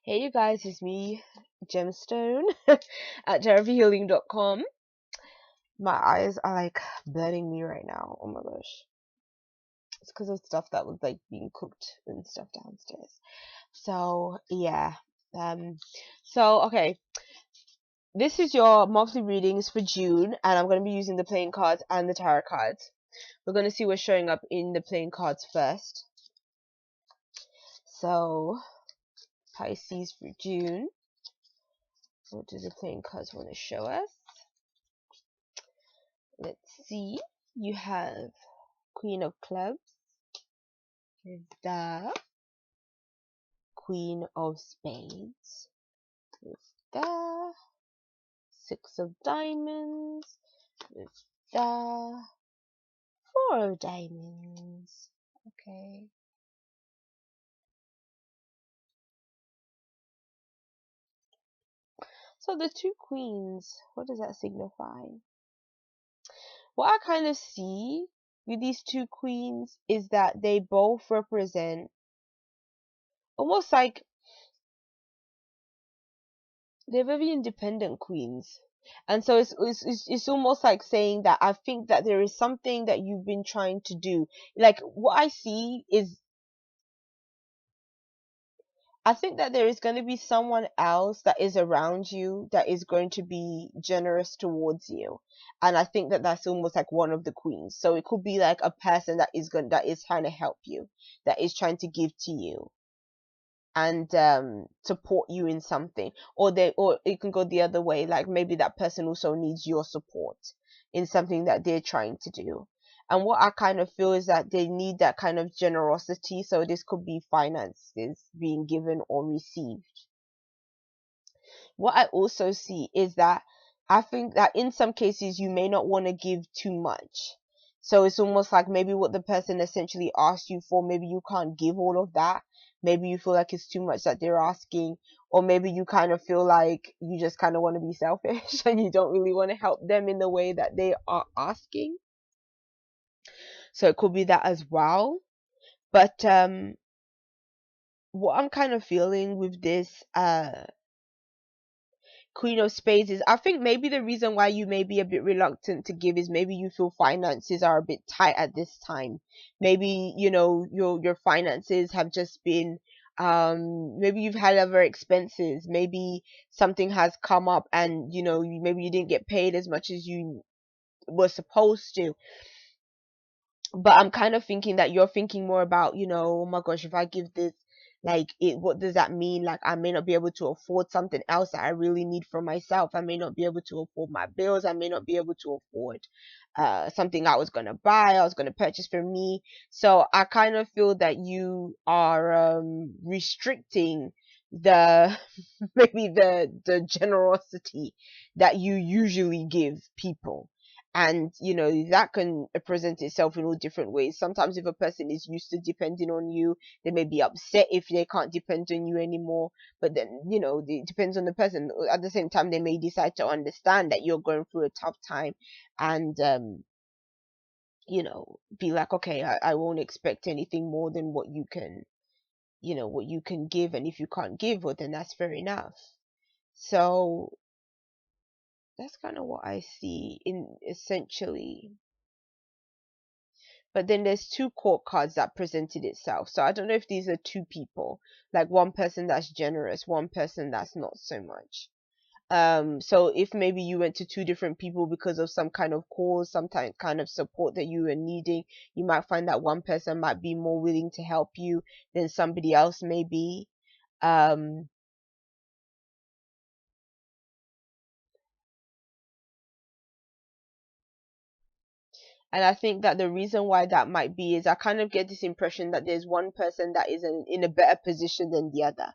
Hey you guys, it's me, Gemstone at therapyhealing.com. My eyes are like burning me right now. Oh my gosh. It's because of stuff that was like being cooked and stuff downstairs. So yeah. Um okay. This is your monthly readings for June, and I'm gonna be using the playing cards and the tarot cards. We're gonna see what's showing up in the playing cards first. So Pisces for June. What do the playing cards want to show us? Let's see. You have Queen of Clubs, the Queen of Spades, with the Six of Diamonds, with the Four of Diamonds. Okay. So the two queens, what does that signify? What I kind of see with these two queens is that they both represent almost like they're very independent queens. And so it's almost like saying that I think that there is something that you've been trying to do. Like what I see is I think that there is going to be someone else that is around you that is going to be generous towards you. And I think that that's almost like one of the queens. So it could be like a person that is trying to help you, that is trying to give to you and support you in something, or it can go the other way, like maybe that person also needs your support in something that they're trying to do. And what I kind of feel is that they need that kind of generosity, so this could be finances being given or received. What I also see is that I think that in some cases you may not want to give too much. So it's almost like maybe what the person essentially asked you for, maybe you can't give all of that. Maybe you feel like it's too much that they're asking, or maybe you kind of feel like you just kind of want to be selfish and you don't really want to help them in the way that they are asking. So it could be that as well. But what I'm kind of feeling with this Queen of Spades is I think maybe the reason why you may be a bit reluctant to give is maybe you feel finances are a bit tight at this time. Maybe, your finances have just been maybe you've had other expenses. Maybe something has come up and maybe you didn't get paid as much as you were supposed to. But I'm kind of thinking that you're thinking more about, oh my gosh, if I give this, like, what does that mean? Like, I may not be able to afford something else that I really need for myself. I may not be able to afford my bills. I may not be able to afford something I was going to buy, I was going to purchase for me. So I kind of feel that you are restricting the maybe the generosity that you usually give people. And that can present itself in all different ways. Sometimes if a person is used to depending on you, they may be upset if they can't depend on you anymore. But then it depends on the person. At the same time, they may decide to understand that you're going through a tough time, and be like, okay, I won't expect anything more than what you can give. And if you can't give, well, then that's fair enough. So that's kind of what I see in essentially. But then there's two court cards that presented itself. So I don't know if these are two people, like one person that's generous, one person that's not so much. So if maybe you went to two different people because of some kind of cause, some kind of support that you were needing, you might find that one person might be more willing to help you than somebody else may be. Um, And I think that the reason why that might be is I kind of get this impression that there's one person that is in a better position than the other,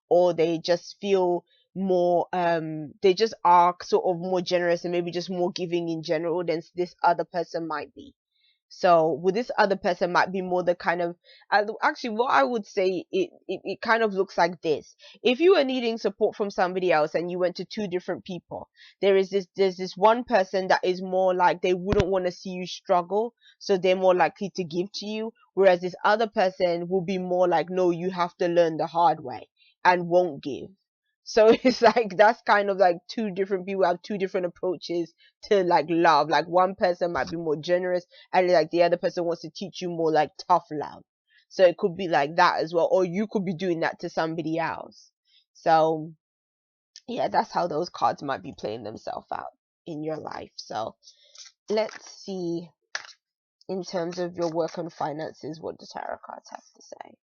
or they just feel more, they just are sort of more generous and maybe just more giving in general than this other person might be. So with this other person might be more the kind of actually what I would say, it kind of looks like this. If you were needing support from somebody else and you went to two different people, there's this one person that is more like they wouldn't want to see you struggle, so they're more likely to give to you, whereas this other person will be more like, no, you have to learn the hard way, and won't give. So it's like that's kind of like two different people have two different approaches to like love. Like one person might be more generous, and like the other person wants to teach you more like tough love. So it could be like that as well, or you could be doing that to somebody else. So yeah, that's how those cards might be playing themselves out in your life. So let's see, in terms of your work and finances, what the tarot cards have to say.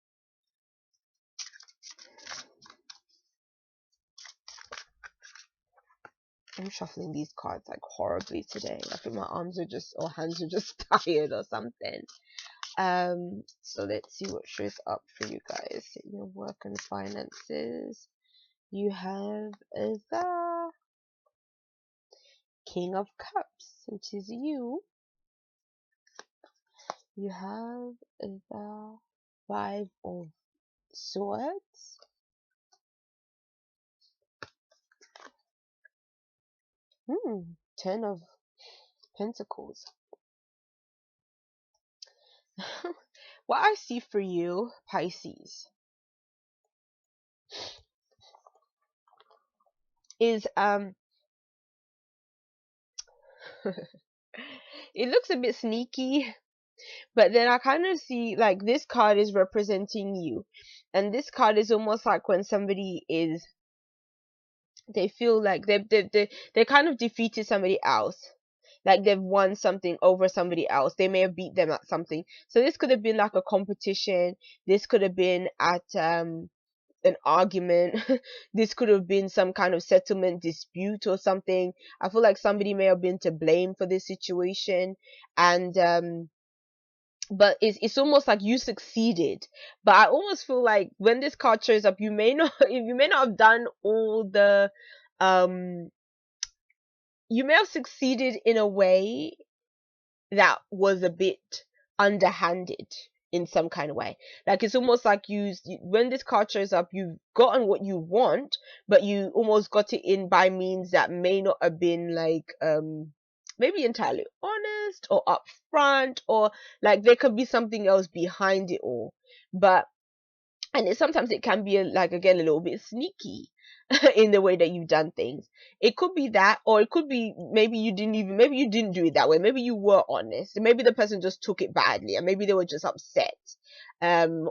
I'm shuffling these cards like horribly today. I think my arms are just, or hands are just tired or something. So let's see what shows up for you guys in your work and finances. You have the King of Cups, which is you. You have the Five of Swords. Ten of Pentacles. What I see for you, Pisces, is it looks a bit sneaky, but then I kind of see like this card is representing you, and this card is almost like when somebody is, they feel like they kind of defeated somebody else, like they've won something over somebody else. They may have beat them at something. So this could have been like a competition. This could have been at an argument. This could have been some kind of settlement dispute or something. I feel like somebody may have been to blame for this situation, and but it's almost like you succeeded. But I almost feel like when this card shows up, you may not you may not have done all the um you may have succeeded in a way that was a bit underhanded in some kind of way. Like it's almost like when this card shows up, you've gotten what you want, but you almost got it in by means that may not have been like maybe entirely honest or upfront, or like there could be something else behind it all. But and sometimes it can be like again a little bit sneaky in the way that you've done things. It could be that, or it could be maybe you didn't do it that way. Maybe you were honest, maybe the person just took it badly, and maybe they were just upset,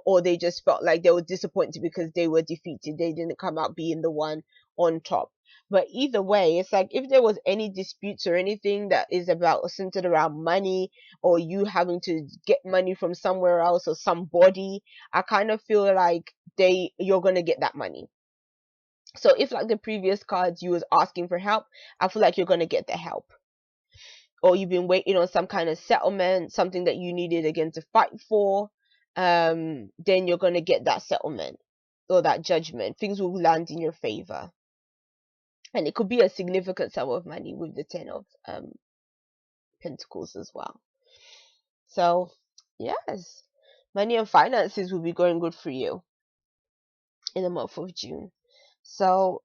or they just felt like they were disappointed because they were defeated, they didn't come out being the one on top. But either way, it's like if there was any disputes or anything that is about centered around money, or you having to get money from somewhere else or somebody, I kind of feel like you're gonna get that money. So if like the previous cards you was asking for help, I feel like you're gonna get the help. Or you've been waiting on some kind of settlement, something that you needed again to fight for, then you're gonna get that settlement or that judgment. Things will land in your favor. And it could be a significant sum of money with the Ten of Pentacles as well. So yes, money and finances will be going good for you in the month of June. So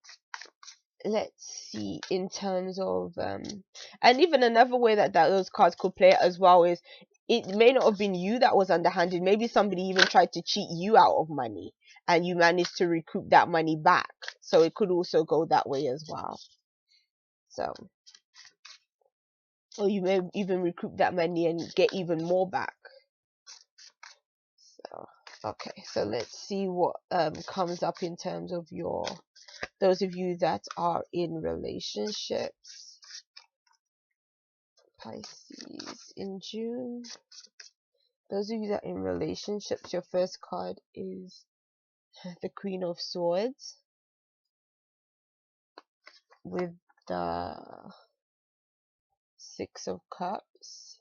let's see, in terms of and even another way that those cards could play it as well is, it may not have been you that was underhanded. Maybe somebody even tried to cheat you out of money and you managed to recoup that money back. So it could also go that way as well. So, or you may even recoup that money and get even more back. So okay, so let's see what comes up in terms of those of you that are in relationships, Pisces, in June. Those of you that are in relationships, your first card is the Queen of Swords with the Six of Cups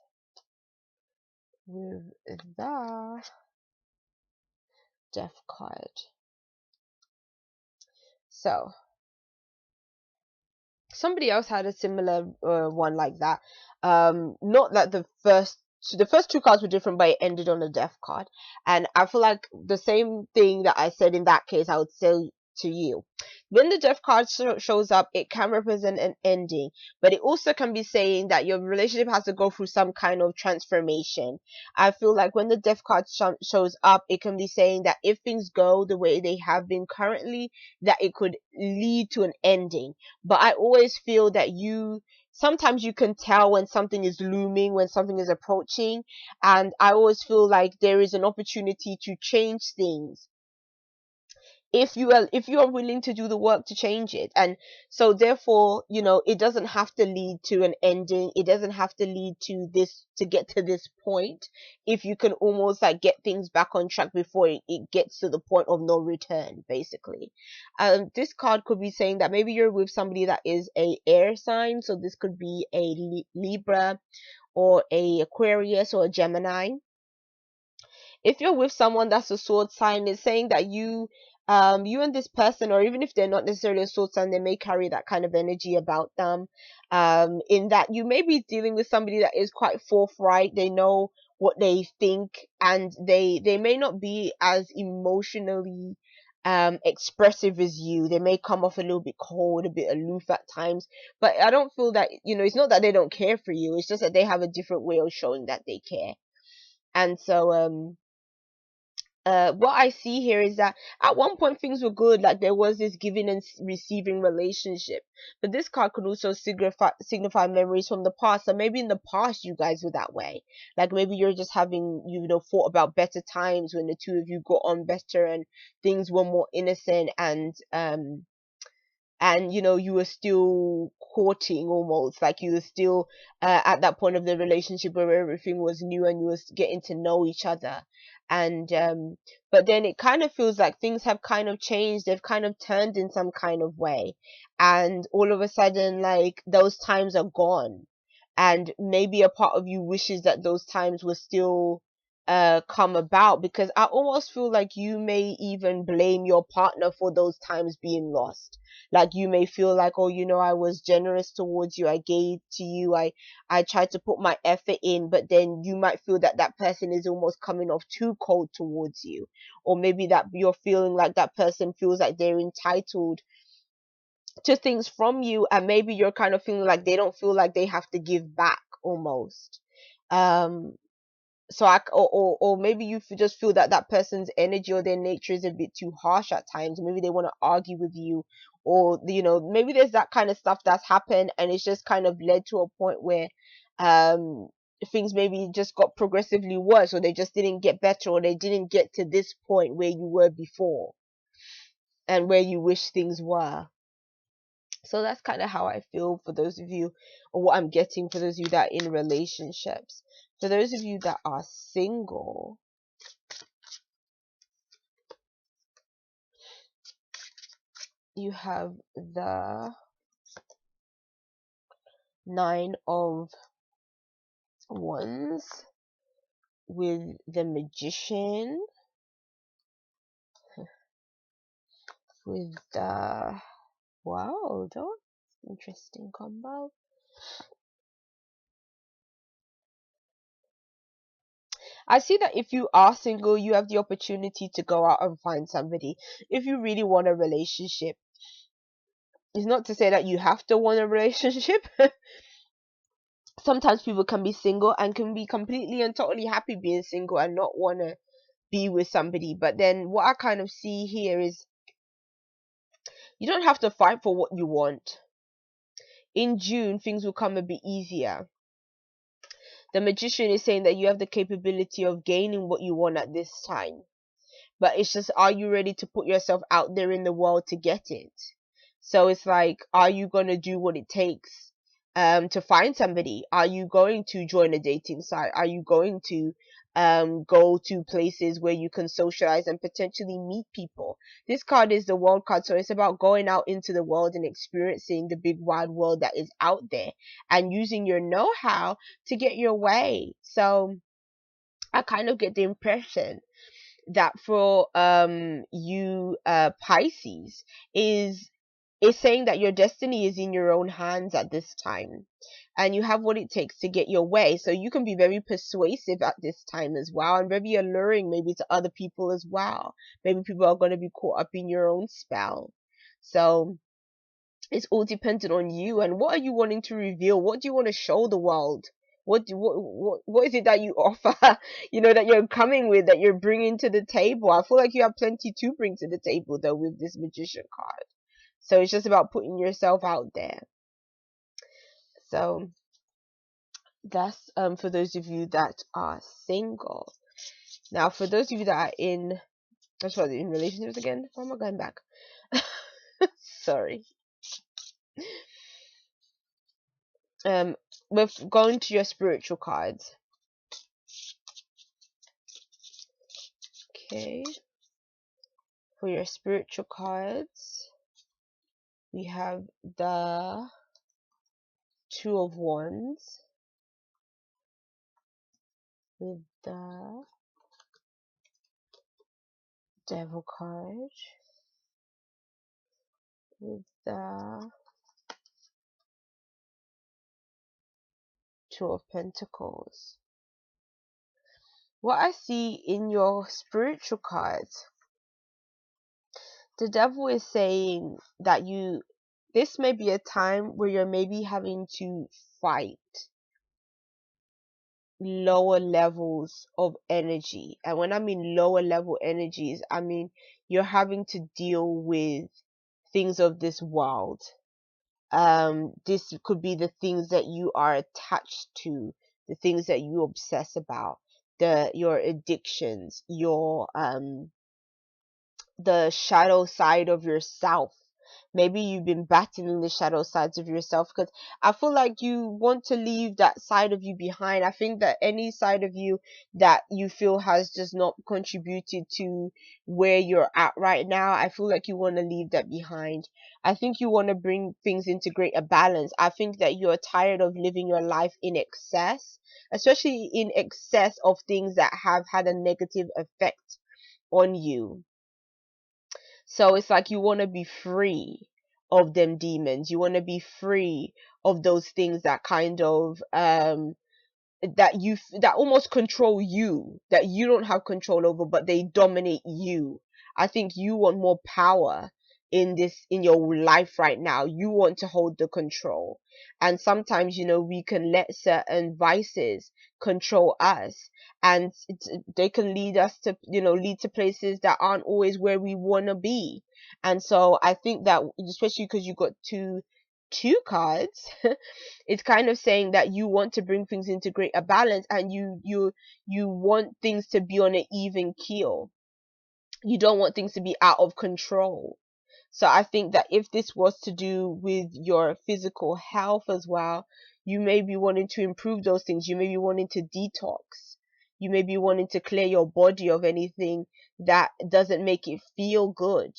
with the Death card. So somebody else had a similar one like that. Not that the first two cards were different, but it ended on a Death card. And I feel like the same thing that I said in that case, I would say to you. When the death card shows up, it can represent an ending, but it also can be saying that your relationship has to go through some kind of transformation. I feel like when the death card shows up, it can be saying that if things go the way they have been currently, that it could lead to an ending. But I always feel that sometimes you can tell when something is looming, when something is approaching, and I always feel like there is an opportunity to change things if you are willing to do the work to change it. And so therefore, it doesn't have to lead to an ending, it doesn't have to lead to this to get to this point, if you can almost like get things back on track before it gets to the point of no return, basically. This card could be saying that maybe you're with somebody that is a air sign, so this could be a Libra or a Aquarius or a Gemini. If you're with someone that's a sword sign, it's saying that you and this person, or even if they're not necessarily a sword sign, they may carry that kind of energy about them. In that you may be dealing with somebody that is quite forthright, they know what they think, and they may not be as emotionally expressive as you. They may come off a little bit cold, a bit aloof at times, but I don't feel that, it's not that they don't care for you, it's just that they have a different way of showing that they care. And so what I see here is that at one point things were good, like there was this giving and receiving relationship. But this card could also signify memories from the past. So maybe in the past you guys were that way. Like maybe you're just having, thought about better times when the two of you got on better and things were more innocent, and you were still courting, almost like you were still at that point of the relationship where everything was new and you were getting to know each other. And but then it kind of feels like things have kind of changed, they've kind of turned in some kind of way, and all of a sudden like those times are gone, and maybe a part of you wishes that those times were still come about, because I almost feel like you may even blame your partner for those times being lost. Like you may feel like, oh, I was generous towards you, I gave to you, I tried to put my effort in, but then you might feel that that person is almost coming off too cold towards you. Or maybe that you're feeling like that person feels like they're entitled to things from you, and maybe you're kind of feeling like they don't feel like they have to give back, almost. um so or maybe you just feel that that person's energy or their nature is a bit too harsh at times. Maybe they want to argue with you, or maybe there's that kind of stuff that's happened, and it's just kind of led to a point where um things maybe just got progressively worse, or they just didn't get better, or they didn't get to this point where you were before and where you wish things were. So that's kind of how I feel for those of you, or what I'm getting for those of you that are in relationships. For those of you that are single, you have the Nine of Wands with the Magician, with the wow, that's interesting combo. I see that if you are single, you have the opportunity to go out and find somebody. If you really want a relationship, it's not to say that you have to want a relationship. Sometimes people can be single and can be completely and totally happy being single and not want to be with somebody. But then what I kind of see here is you don't have to fight for what you want. In June, things will come a bit easier. The Magician is saying that you have the capability of gaining what you want at this time. But it's just, are you ready to put yourself out there in the world to get it? So it's like, are you going to do what it takes to find somebody? Are you going to join a dating site? Are you going to go to places where you can socialize and potentially meet people? This card is the World card, so it's about going out into the world and experiencing the big wide world that is out there and using your know-how to get your way. So I kind of get the impression that for you Pisces is saying that your destiny is in your own hands at this time, and you have what it takes to get your way. So you can be very persuasive at this time as well, and very alluring maybe to other people as well. Maybe people are going to be caught up in your own spell. So it's all dependent on you, and what are you wanting to reveal? What do you want to show the world? What is it that you offer, that you're coming with, that you're bringing to the table? I feel like you have plenty to bring to the table though with this Magician card. So it's just about putting yourself out there. So that's for those of you that are single. Now for those of you that are in, that's what, in relationships again. Why am I going back? Sorry. We're going to your spiritual cards. Okay. For your spiritual cards, we have the Two of Wands with the Devil card with the Two of Pentacles. What I see in your spiritual cards, the Devil is saying that this may be a time where you're maybe having to fight lower levels of energy. And when I mean lower level energies, I mean you're having to deal with things of this world. This could be the things that you are attached to, the things that you obsess about, your addictions, the shadow side of yourself. Maybe you've been battling the shadow sides of yourself, because I feel like you want to leave that side of you behind. I think that any side of you that you feel has just not contributed to where you're at right now, I feel like you want to leave that behind. I think you want to bring things into greater balance. I think that you're tired of living your life in excess, especially in excess of things that have had a negative effect on you. So it's like you want to be free of them demons. You want to be free of those things that kind of that almost control you, that you don't have control over, but they dominate you. I think you want more power in your life right now. You want to hold the control. And sometimes, we can let certain vices control us, and they can lead us to, lead to places that aren't always where we want to be. And so I think that, especially because you got two cards, it's kind of saying that you want to bring things into greater balance, and you want things to be on an even keel. You don't want things to be out of control. So I think that if this was to do with your physical health as well, you may be wanting to improve those things. You may be wanting to detox. You may be wanting to clear your body of anything that doesn't make it feel good,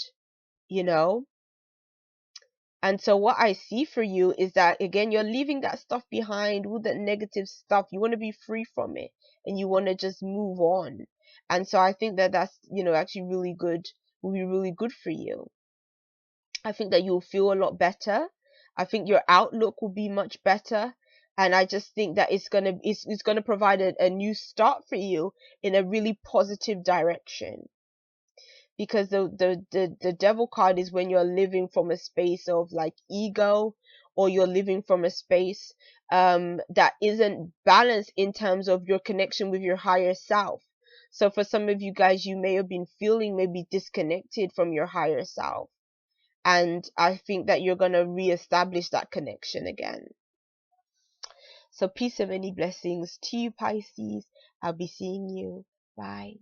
you know? And so what I see for you is that, again, you're leaving that stuff behind, all that negative stuff. You want to be free from it, and you want to just move on. And so I think that that's, actually really good, will be really good for you. I think that you'll feel a lot better. I think your outlook will be much better. And I just think that it's gonna provide a new start for you in a really positive direction. Because the devil card is when you're living from a space of like ego, or you're living from a space that isn't balanced in terms of your connection with your higher self. So for some of you guys, you may have been feeling maybe disconnected from your higher self, and I think that you're going to reestablish that connection again. So peace and many blessings to you, Pisces. I'll be seeing you. Bye.